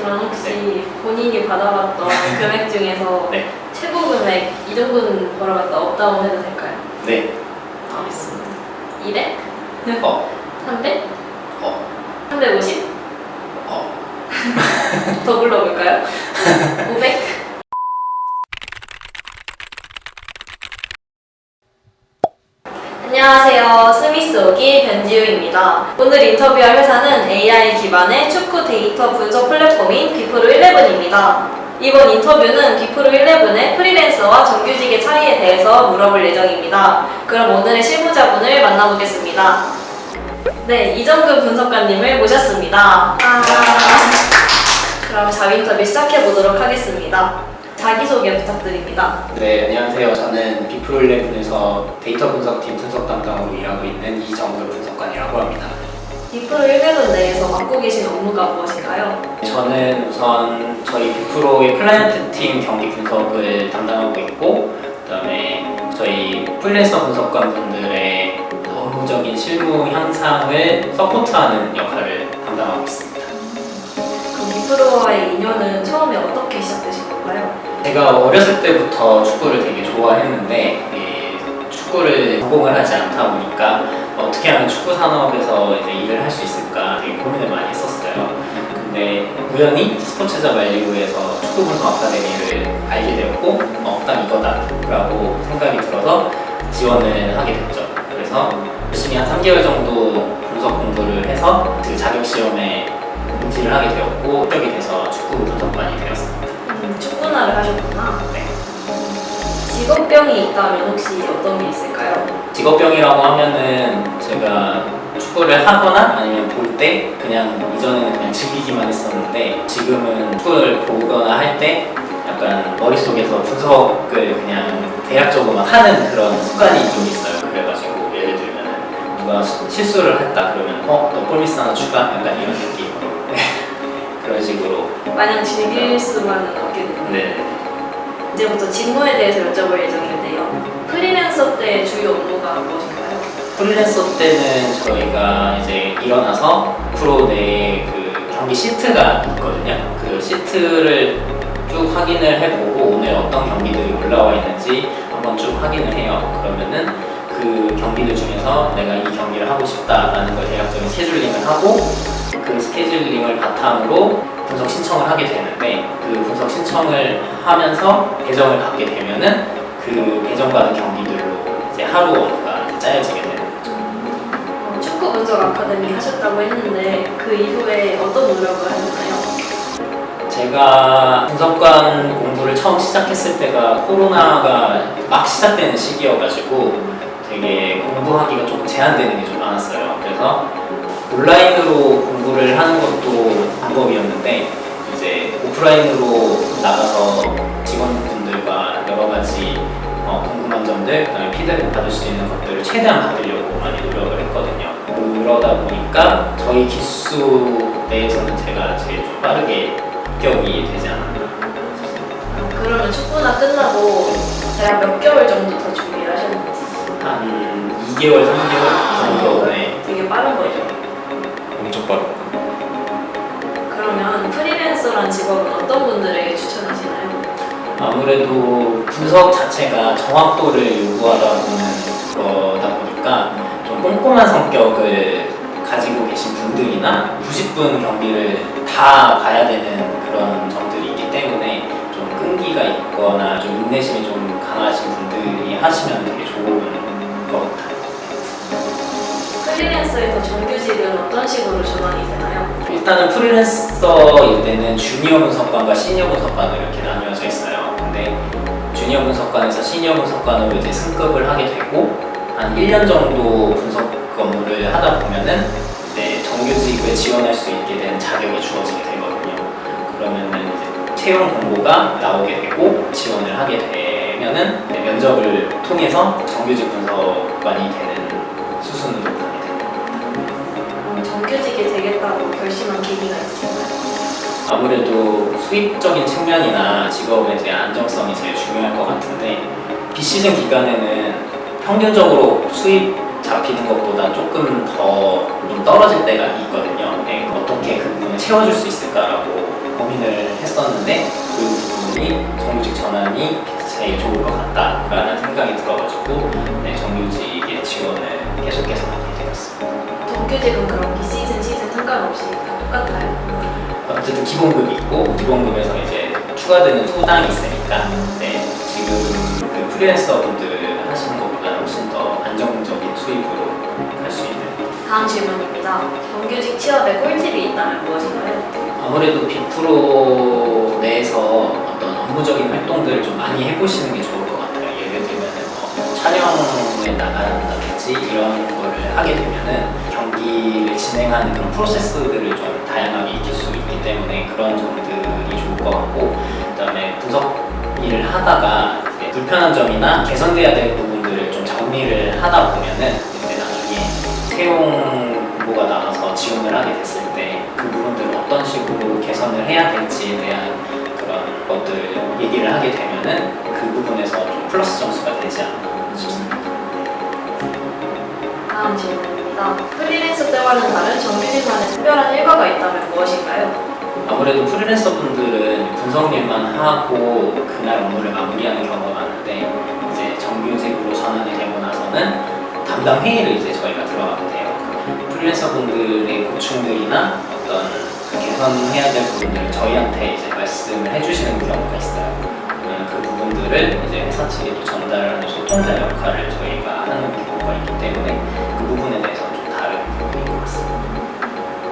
모르겠지만 혹시 본인이 받아봤던 금액 중에서 네. 최고 금액 이 정도는 벌어봤다 업다운 해도 될까요? 네. 알겠습니다. 200? 300? 350? 더 불러볼까요? 500? 안녕하세요. 스미스 오기 변지우입니다. 오늘 인터뷰할 회사는 AI 기반의 축구 데이터 분석 플랫폼인 비프로11입니다. 이번 인터뷰는 비프로11의 프리랜서와 정규직의 차이에 대해서 물어볼 예정입니다. 그럼 오늘의 실무자분을 만나보겠습니다. 네, 이정근 분석가님을 모셨습니다. 그럼 자기 인터뷰 시작해보도록 하겠습니다. 자기소개 부탁드립니다. 네, 안녕하세요. 저는 비프로11에서 데이터 분석팀 분석 담당으로 일하고 있는 이정근 분석관이라고 합니다. 비프로11 내에서 맡고 계신 업무가 무엇인가요? 저는 우선 저희 비프로의 클라이언트 팀 경기 분석을 담당하고 있고, 그다음에 저희 프리랜서 분석관 분들의 업무적인 실무 향상을 서포트하는 역할을 담당하고 있습니다. 그럼 비프로와의 인연은 처음에 어떻게 시작되신 건가요? 제가 어렸을 때부터 축구를 되게 좋아했는데 축구를 전공을 하지 않다 보니까 어떻게 하면 축구 산업에서 이제 일을 할 수 있을까 되게 고민을 많이 했었어요. 근데 우연히 스포츠자 말리부에서 축구 분석 아카데미를 알게 되었고 딱 이거다라고 생각이 들어서 지원을 하게 됐죠. 그래서 열심히 한 3개월 정도 분석 공부를 해서 그 자격 시험에 응시를 하게 되었고 합격이 돼서 축구 분석관이 되었습니다. 축구나를 하셨구나. 네. 직업병이 있다면 혹시 어떤 게 있을까요? 직업병이라고 하면은 제가 축구를 하거나 아니면 볼 때 그냥 이전에는 그냥 즐기기만 했었는데 지금은 축구를 보거나 할 때 약간 머릿속에서 분석을 그냥 대략적으로 막 하는 그런 습관이 좀 있어요. 그래가지고 예를 들면은 누가 실수를 했다 그러면 너 골미스 하나 추가? 약간 이런 느낌으로 그런 식으로 마냥 즐길 수만은 없겠네요. 네. 이제부터 직무에 대해서 여쭤볼 예정인데요. 프리랜서 때 주요 업무가 무엇인가요? 프리랜서 때는 저희가 이제 일어나서 프로 내에 그 경기 시트가 있거든요. 그 시트를 쭉 확인을 해보고 오늘 어떤 경기들이 올라와 있는지 한번 쭉 확인을 해요. 그러면은 그 경기들 중에서 내가 이 경기를 하고 싶다라는 걸 대략적인 스케줄링을 하고 그 스케줄링을 바탕으로 분석 신청을 하게 되는데 그 분석 신청을 하면서 배정을 받게 되면은 그 배정받은 경기들로 이제 하루 업무가 짜여지게 되는 거죠. 축구 분석 아카데미 하셨다고 했는데 그 이후에 어떤 노력을 하셨나요? 제가 분석관 공부를 처음 시작했을 때가 코로나가 막 시작되는 시기여가지고 되게 공부하기가 조금 제한되는 게 좀 많았어요. 그래서 온라인으로 공부를 하는 것도 방법이었는데 이제 오프라인으로 나가서 직원분들과 여러 가지 궁금한 점들, 그다음에 피드백 받을 수 있는 것들을 최대한 받으려고 많이 노력을 했거든요. 그러다 보니까 저희 기수 내에서는 제가 제일 좀 빠르게 합격이 되지 않았나. 그러면 축구나 끝나고 대략 몇 개월 정도 더 준비를 하셨는지? 한 2개월, 3개월 정도. 네. 되게 빠른 거죠. 엄청 빠르다. 그러면 프리랜서란 직업은 어떤 분들에게 추천하시나요? 아무래도 분석 자체가 정확도를 요구하다 보는 거다 보니까 좀 꼼꼼한 성격을 가지고 계신 분들이나 90분 경기를 다 봐야 되는 그런 점들이 있기 때문에 좀 끈기가 있거나 좀 인내심이 좀 강하신 분들이 하시면 되게 좋은 것 같아요. 프리랜서에서 정규직은 어떤 식으로 전환이 되나요? 일단은 프리랜서일 때는 주니어 분석관과 시니어 분석관으로 이렇게 나뉘어져 있어요. 근데 주니어 분석관에서 시니어 분석관으로 이제 승급을 하게 되고 한 1년 정도 분석 업무를 하다 보면은 이제 정규직을 지원할 수 있게 된 자격이 주어지게 되거든요. 그러면은 이제 채용 공고가 나오게 되고 지원을 하게 되면은 면접을 통해서 정규직 분석관이 되는 수순으로 가게 됩니다. 정규직이 되겠다고 결심한 계기가 있을까요? 아무래도 수입적인 측면이나 직업에 대한 안정성이 제일 중요할 것 같은데 비시즌 기간에는 평균적으로 수입 잡히는 것보다 조금 더 좀 떨어질 때가 있거든요. 네, 어떻게 그 부분을 채워줄 수 있을까라고 고민을 했었는데 그 부분이 정규직 전환이 제일 좋을 것 같다라는 생각이 들어가지고 네, 정규직에 지원을 계속해서 하게 되었습니다. 정규직은 그럼 비시즌 상관없이 다 똑같나요? 어쨌든 기본급이 있고 기본급에서 이제 추가되는 수당이 있으니까 네, 지금 그 프리랜서 분들 하시는 것보다 훨씬 더 안정적인 수입으로 갈 수 있는. 다음 질문입니다. 정규직 취업에 꿀팁이 있다면 무엇인가요? 아무래도 빅프로 내에서 어떤 업무적인 활동들을 좀 많이 해보시는 게 좋을 것 같아요. 예를 들면 촬영을 나간다든지 이런 거를 하게 되면은 경기를 진행하는 그런 프로세스들을 좀 다양하게 익힐 수 있기 때문에 그런 점들이 좋을 것 같고, 그다음에 분석 일을 하다가 이제 불편한 점이나 개선돼야 될 부분들을 좀 정리를 하다 보면은 이제 나중에 채용 공고가 나와서 지원을 하게 됐을 때 그 부분들을 어떤 식으로 개선을 해야 될지에 대한 그런 것들 얘기를 하게 되면은 그 부분에서 좀 플러스 점수가 되지 않나 싶습니다. 다음 질문입니다. 프리랜서 때와는 다른 정규직만의 특별한 일과가 있다면 무엇인가요? 아무래도 프리랜서 분들은 분석 일만 하고 그날 업무를 마무리하는 경우가 많은데 이제 정규직으로 전환이 되고 나서는 담당 회의를 이제 저희가 들어가게 돼요. 프리랜서 분들의 고충들이나 어떤 그 개선해야 될 부분들을 저희한테 이제 말씀을 해주시는 경우가 있어요. 그러면 그 부분들을 이제 회사 측에도 전달하는 소통자 역할을 저희가 하는 경우가 있기 때문에 그 부분에 대해서 좀 다른 부분인 것 같습니다.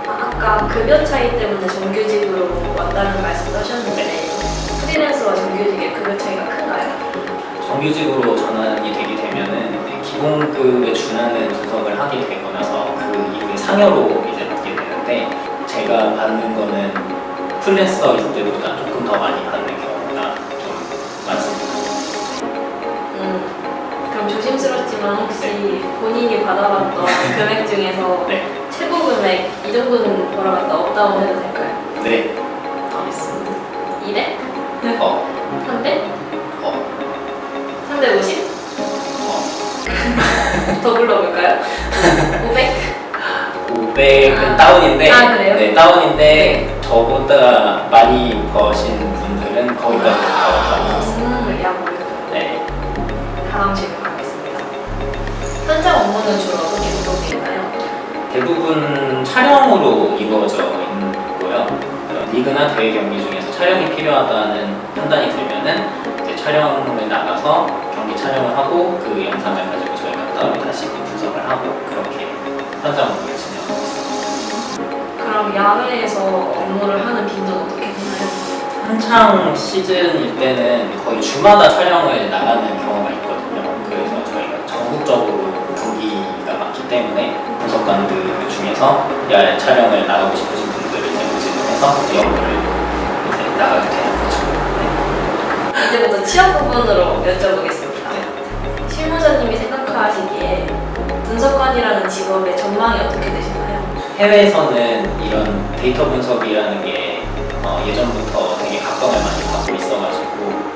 아까 급여 차이 때문에 정규직으로 왔다는 말씀도 하셨는데 프리랜서와 정규직의 급여 차이가 큰가요? 정규직으로 전환이 되게 되면은 기본급에 준하는 분석을 하게 되고 나서 그 이후에 상여로 이제 받게 되는데 제가 받는 거는 프리랜서일 때보다 조금 더 많이 받는 경우가 좀 많습니다. 그럼 조심스럽지만 혹시 본인이 받아봤던 금액 중에서 네, 최고 금액 이 정도는 벌어봤다 없다고 해도 될까요? 네, 더 있습니다. 200? 어, 300? 어, 350? 어. 더 불러볼까요? 500? 500은 다운인데, 아, 그래요? 네, 다운인데 저보다 많이 버신 분들은 거기까지 가봤다고 했습니다. 야 모르겠어요. 네. 다음 질문 가겠습니다. 현장 업무는 주로 어떻게 구성되나요? 대부분 촬영으로 이루어져 있고요. 리그나 대회 경기 중에서 촬영이 필요하다는 판단이 들면은 이제 촬영을 나가서 경기 촬영을 하고 그 영상을 가지고 저희가 따로 다시 분석을 하고 그렇게 현장 업무를 진행하고 있습니다. 그럼 야외에서 업무를 하는 빈도는 어떻게 되나요? 한창 시즌일 때는 거의 주마다 촬영을 나가는 경우가 있거든요. 그래서 저희가 전국적으로 경기가 많기 때문에 분석관들 중에서 야외 촬영을 나가고 싶으신 분들을 이제 모집을 해서 업무를 이제 나가게 되는 거죠. 네. 이제부터 취업 부분으로 여쭤보겠습니다. 실무자님이 생각하시기에 분석관이라는 직업의 전망이 어떻게 되시나요? 해외에서는 이런 데이터 분석이라는 게 예전부터 되게 각광을 많이 받고 있어가지고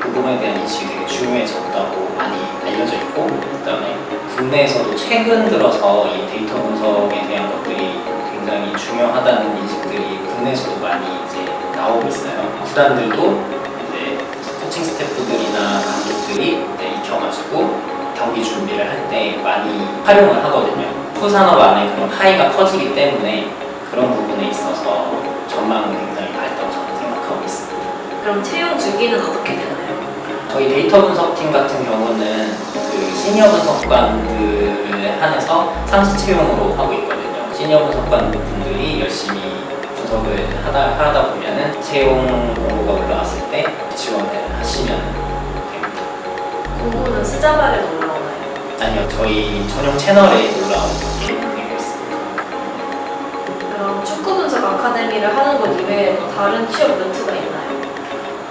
그 부분에 대한 인식이 되게 중요해졌다고 많이 알려져 있고, 그다음에 국내에서도 최근 들어서 이 데이터 분석에 대한 것들이 굉장히 중요하다는 인식들이 국내에서도 많이 이제 나오고 있어요. 구단들도 이제 코칭 스태프들이나 감독들이 이제 익혀가지고 경기 준비를 할 때 많이 활용을 하거든요. 프로산업 안에 그런 파이가 커지기 때문에 그런 부분에 있어서 전망은 굉장히 밝다고 저는 생각하고 있습니다. 그럼 채용 주기는 어떻게 되나요? 저희 데이터 분석팀 같은 경우는 그 시니어 분석관들에 한해서 상시 채용으로 하고 있거든요. 시니어 분석관 분들이 열심히 분석을 하다 보면은 채용 공고가 올라왔을 때 지원을 하시면 됩니다. 공고는 스자발에 올라오나요? 아니요, 저희 전용 채널에 올라오게 되고 있습니다. 그럼 축구 분석 아카데미를 하는 것 이외에 또 다른 취업 루트가 있나요?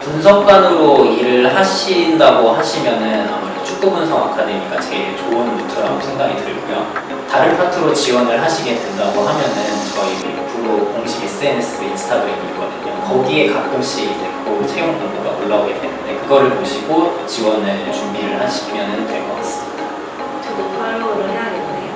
분석관으로 일을 하신다고 하시면은 아무래도 축구 분석 아카데미가 제일 좋은 루트라고 생각이 들고요. 다른 파트로 지원을 하시게 된다고 하면은 저희 프로 공식 SNS 인스타그램이 있거든요. 거기에 가끔씩 이제 그 채용 공고가 올라오게 되는데 그거를 보시고 지원을 준비를 하시면 될 것 같습니다. 저도 팔로우를 해야겠네요.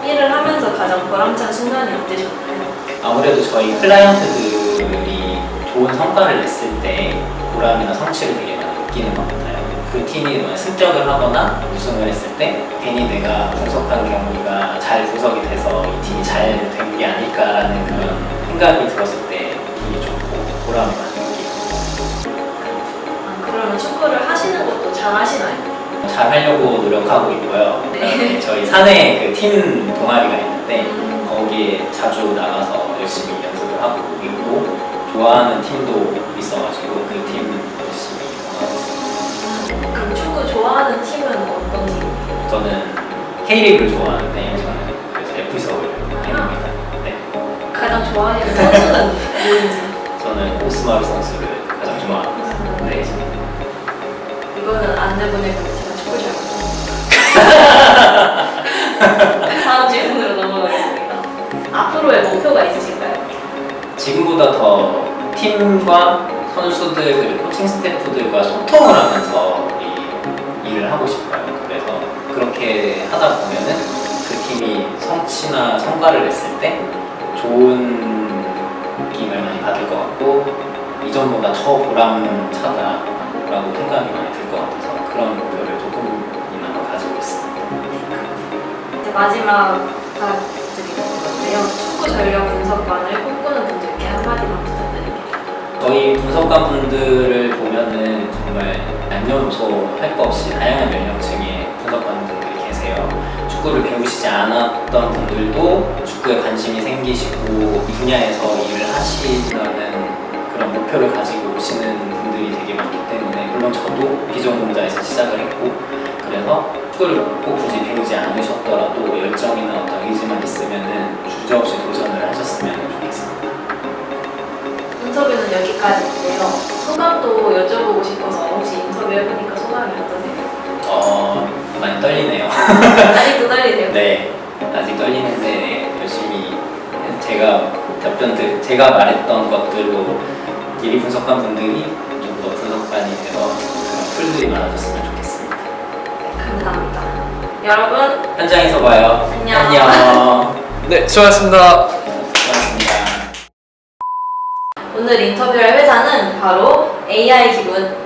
일을 하면서 가장 보람찬 순간이 어떠셨나요? 아무래도 저희 클라이언트들이 좋은 성과를 냈을 때 보람이나 성취를 되게 많이 느끼는 것 같아요. 그 팀이 뭐 승격을 하거나 우승을 했을 때 괜히 내가 분석한 경기가 잘 분석이 돼서 이 팀이 잘 된 게 아닐까라는 그런 생각이 들었을 때 기분이 좋고 보람을 많이 느끼고. 그러면 축구를 하시는 것도 잘 하시나요? 잘 하려고 노력하고 있고요. 네. 그다음에 저희 산에 그 팀 동아리가 있는데 거기에 자주 나가서 열심히 연습을 하고 있고 좋아하는 팀도 있어가지고 그 팀 열심히 응원하고 있습니다. 그럼 축구 좋아하는 팀은 어떤 팀이에요? 저는 K리그를 좋아하는데 저는 그래서 FC 서울 팬입니다. 네. 가장 좋아하시는 선수는 누군지? 저는 오스마르 선수를 가장 좋아합니다. 네. 이거는 안 내보내고 제가 축구 잘 모르겠어요. 다음 질문으로 넘어가겠습니다. 앞으로의 목표가 있으실까요? 지금보다 더 팀과 선수들 그리고 코칭 스태프들과 소통을 하면서 이 일을 하고 싶어요. 그래서 그렇게 하다 보면은 그 팀이 성취나 성과를 냈을 때 좋은 느낌을 많이 받을 것 같고 이전보다 더 보람차다라고 생각이 많이 들 것 같아서 그런 목표를 조금이나마 가지고 있습니다. 이제 마지막 부탁드리는 건데요. 축구 전력 분석관을 꿈꾸는 분들께 한마디만 부탁드립니다. 저희 분석관 분들을 보면은 정말 남녀노소 할 것 없이 다양한 연령층의 분석관 분들이 계세요. 축구를 배우시지 않았던 분들도 축구에 관심이 생기시고 이 분야에서 일을 하시려는 그런 목표를 가지고 오시는 분들이 되게 많기 때문에 물론 저도 비전공자에서 시작을 했고 그래서 축구를 꼭 굳이 배우지 않으셨더라도 열정이나 어떤 의지만 있으면은 주저없이 도전을 하셨으면 좋겠습니다. 인터뷰는 여기까지인데요. 소감도 여쭤보고 싶어서 혹시 인터뷰 해보니까 소감이 어떠세요? 많이 떨리네요. 아직도 떨리세요? 네, 아직 떨리는데 열심히 제가 말했던 것들로 미리 분석한 분들이 좀 더 분석관이 돼서 그런 풀들이 많아졌으면 좋겠습니다. 감사합니다. 여러분 현장에서 봐요. 안녕. 안녕. 네, 수고하셨습니다. 수고하셨습니다. 오늘 인터뷰할 회사는 바로 AI 기반